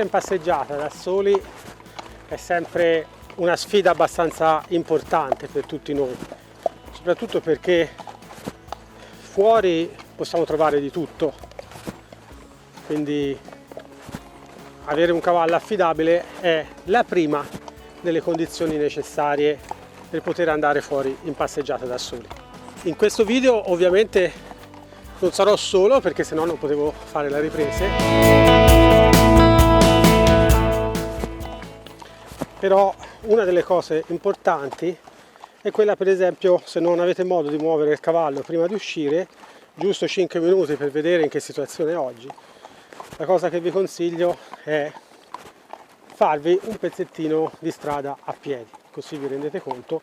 in passeggiata da soli è sempre una sfida abbastanza importante per tutti noi, soprattutto perché fuori possiamo trovare di tutto, quindi avere un cavallo affidabile è la prima delle condizioni necessarie per poter andare fuori in passeggiata da soli. In questo video ovviamente non sarò solo, perché sennò non potevo fare le riprese, però una delle cose importanti è quella, per esempio, se non avete modo di muovere il cavallo prima di uscire, giusto 5 minuti per vedere in che situazione è oggi, la cosa che vi consiglio è farvi un pezzettino di strada a piedi, così vi rendete conto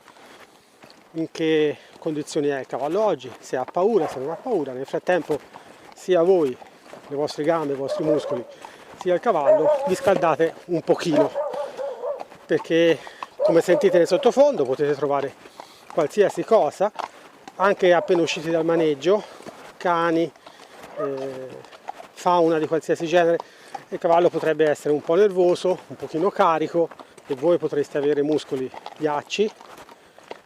in che condizioni è il cavallo oggi, se ha paura, se non ha paura. Nel frattempo sia voi, le vostre gambe, i vostri muscoli, sia il cavallo vi scaldate un pochino, perché come sentite nel sottofondo potete trovare qualsiasi cosa, anche appena usciti dal maneggio, cani, fauna di qualsiasi genere. Il cavallo potrebbe essere un po' nervoso, un pochino carico, e voi potreste avere muscoli ghiacci,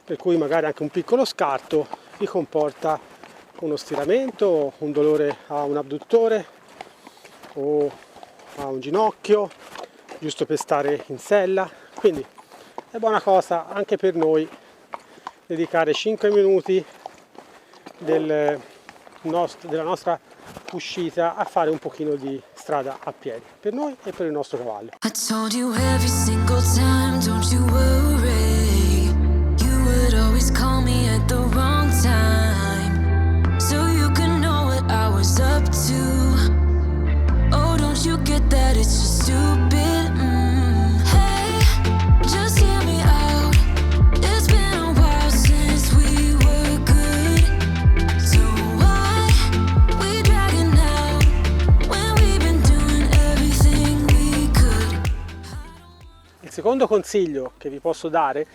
per cui magari anche un piccolo scarto vi comporta uno stiramento, un dolore a un abduttore o a un ginocchio, giusto per stare in sella. Quindi è buona cosa anche per noi dedicare 5 minuti della nostra uscita a fare un pochino di strada a piedi, per noi e per il nostro cavallo. I told you every single time, don't you worry. You would always call me at the wrong time, so you can know what I was up to. Oh, don't you get that it's just stupid. Hey, just hear me out. It's been a while since we were good, so why we dragging out when we've been doing everything we could. Il secondo consiglio che vi posso dare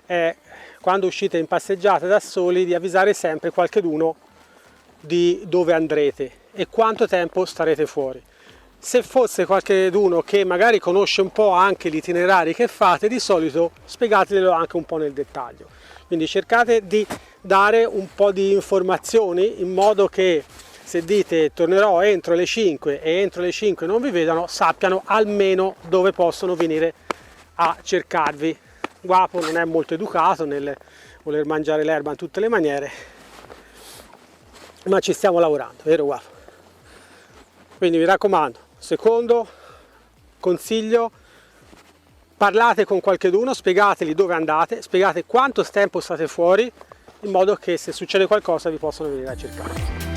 è, quando uscite in passeggiata da soli, di avvisare sempre qualcheduno di dove andrete e quanto tempo starete fuori. Se fosse qualcheduno che magari conosce un po' anche gli itinerari che fate, di solito spiegatelo anche un po' nel dettaglio. Quindi cercate di dare un po' di informazioni, in modo che se dite tornerò entro le 5 e entro le 5 non vi vedano, sappiano almeno dove possono venire a cercarvi. Guapo non è molto educato nel voler mangiare l'erba in tutte le maniere, ma ci stiamo lavorando, vero Guapo? Quindi vi raccomando, secondo consiglio, parlate con qualcheduno, spiegateli dove andate, spiegate quanto tempo state fuori, in modo che se succede qualcosa vi possano venire a cercare.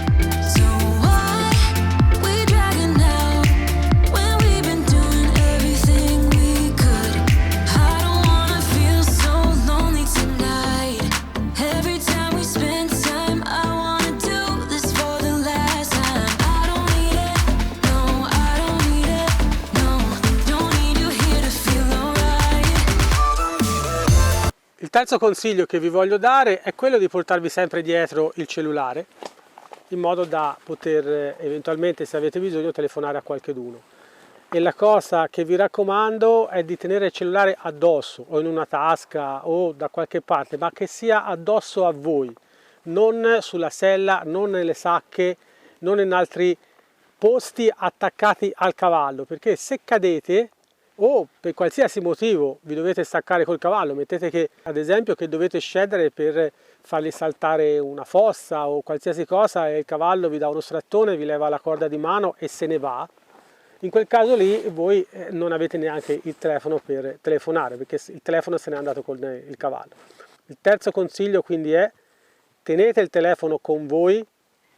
Il terzo consiglio che vi voglio dare è quello di portarvi sempre dietro il cellulare, in modo da poter eventualmente, se avete bisogno, telefonare a qualcheduno. E la cosa che vi raccomando è di tenere il cellulare addosso, o in una tasca o da qualche parte, ma che sia addosso a voi, non sulla sella, non nelle sacche, non in altri posti attaccati al cavallo, perché se cadete o per qualsiasi motivo vi dovete staccare col cavallo, mettete che ad esempio che dovete scendere per fargli saltare una fossa o qualsiasi cosa e il cavallo vi dà uno strattone, vi leva la corda di mano e se ne va, in quel caso lì voi non avete neanche il telefono per telefonare, perché il telefono se n'è andato con il cavallo. Il terzo consiglio quindi è: tenete il telefono con voi,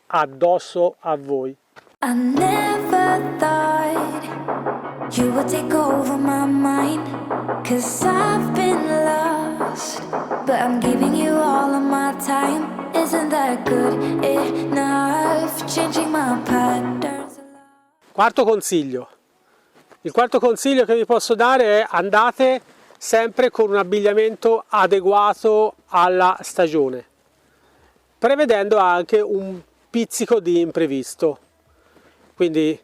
addosso a voi. I never thought you would take over my mind, 'cause I've been lost, but I'm giving you all of my time. Isn't that good enough? Changing my patterns. Quarto consiglio. Il quarto consiglio che vi posso dare è: andate sempre con un abbigliamento adeguato alla stagione, prevedendo anche un pizzico di imprevisto. Quindi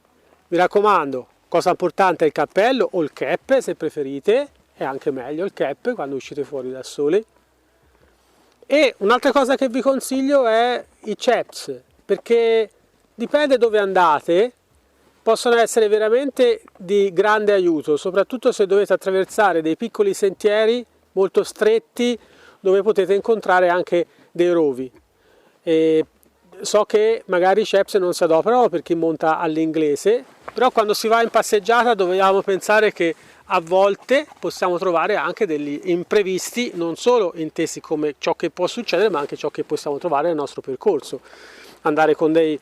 vi raccomando, Cosa importante è il cappello o il cap se preferite, è anche meglio il cap quando uscite fuori da soli. E un'altra cosa che vi consiglio è i chaps, perché dipende dove andate, possono essere veramente di grande aiuto, soprattutto se dovete attraversare dei piccoli sentieri molto stretti dove potete incontrare anche dei rovi. E so che magari i chaps non si adoperano per chi monta all'inglese, però quando si va in passeggiata dobbiamo pensare che a volte possiamo trovare anche degli imprevisti, non solo intesi come ciò che può succedere, ma anche ciò che possiamo trovare nel nostro percorso. Andare con dei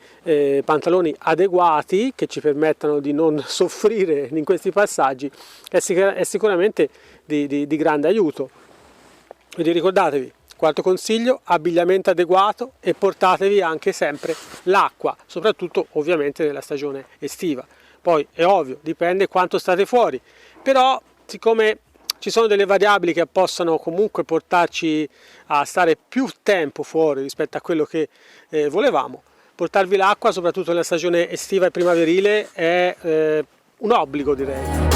pantaloni adeguati che ci permettano di non soffrire in questi passaggi è sicuramente di grande aiuto. Quindi ricordatevi, quarto consiglio, abbigliamento adeguato e portatevi anche sempre l'acqua, soprattutto ovviamente nella stagione estiva. Poi è ovvio, dipende quanto state fuori, però siccome ci sono delle variabili che possono comunque portarci a stare più tempo fuori rispetto a quello che volevamo, portarvi l'acqua, soprattutto nella stagione estiva e primaverile, è un obbligo, direi.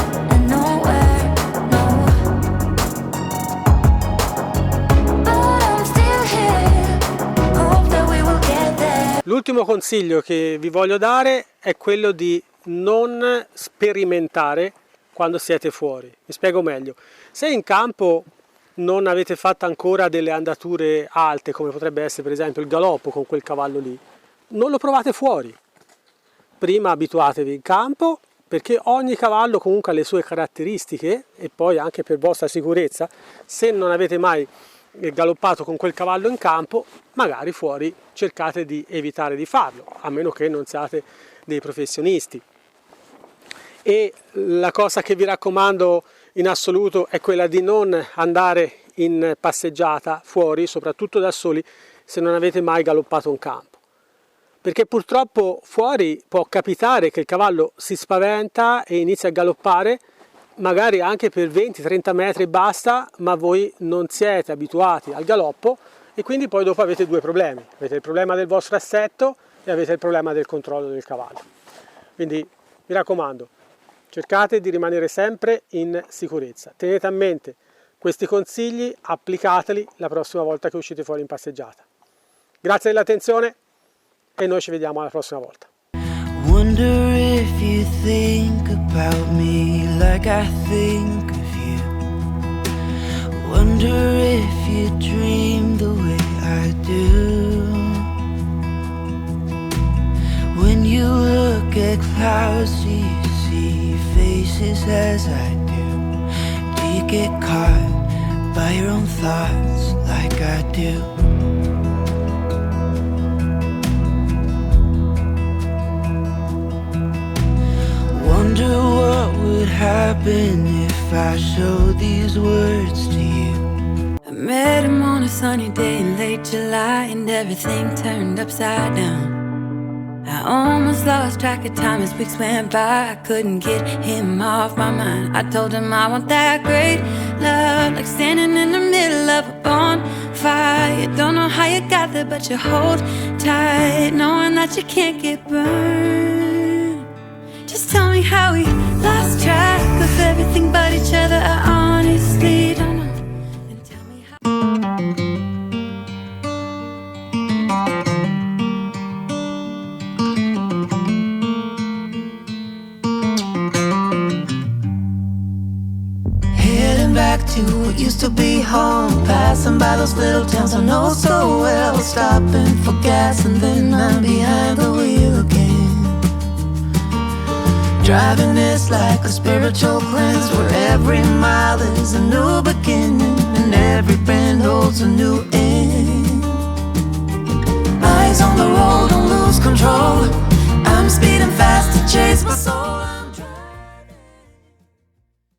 L'ultimo consiglio che vi voglio dare è quello di non sperimentare quando siete fuori. Mi spiego meglio. Se in campo non avete fatto ancora delle andature alte, come potrebbe essere per esempio il galoppo con quel cavallo lì, non lo provate fuori. Prima abituatevi in campo, perché ogni cavallo comunque ha le sue caratteristiche, e poi anche per vostra sicurezza, se non avete mai galoppato con quel cavallo in campo, magari fuori cercate di evitare di farlo, a meno che non siate dei professionisti. E la cosa che vi raccomando in assoluto è quella di non andare in passeggiata fuori, soprattutto da soli, se non avete mai galoppato in campo, perché purtroppo fuori può capitare che il cavallo si spaventa e inizia a galoppare magari anche per 20-30 metri e basta, ma voi non siete abituati al galoppo e quindi poi dopo avete due problemi. Avete il problema del vostro assetto e avete il problema del controllo del cavallo. Quindi mi raccomando, cercate di rimanere sempre in sicurezza. Tenete a mente questi consigli, applicateli la prossima volta che uscite fuori in passeggiata. Grazie dell'attenzione e noi ci vediamo alla prossima volta. Wonder if you think about me like I think of you. Wonder if you dream the way I do. When you look at clouds, do you see faces as I do? Do you get caught by your own thoughts like I do? Wonder what would happen if I showed these words to you. I met him on a sunny day in late July, and everything turned upside down. I almost lost track of time as weeks went by. I couldn't get him off my mind. I told him I want that great love, like standing in the middle of a bonfire. You don't know how you got there, but you hold tight, knowing that you can't get burned. Just tell me how we lost track of everything but each other. I honestly don't know. And tell me heading back to what used to be home, passing by those little towns I know so well, stopping for gas and then I'm behind the wheel again. Driving this like a spiritual cleanse, where every mile is a new beginning and every bend holds a new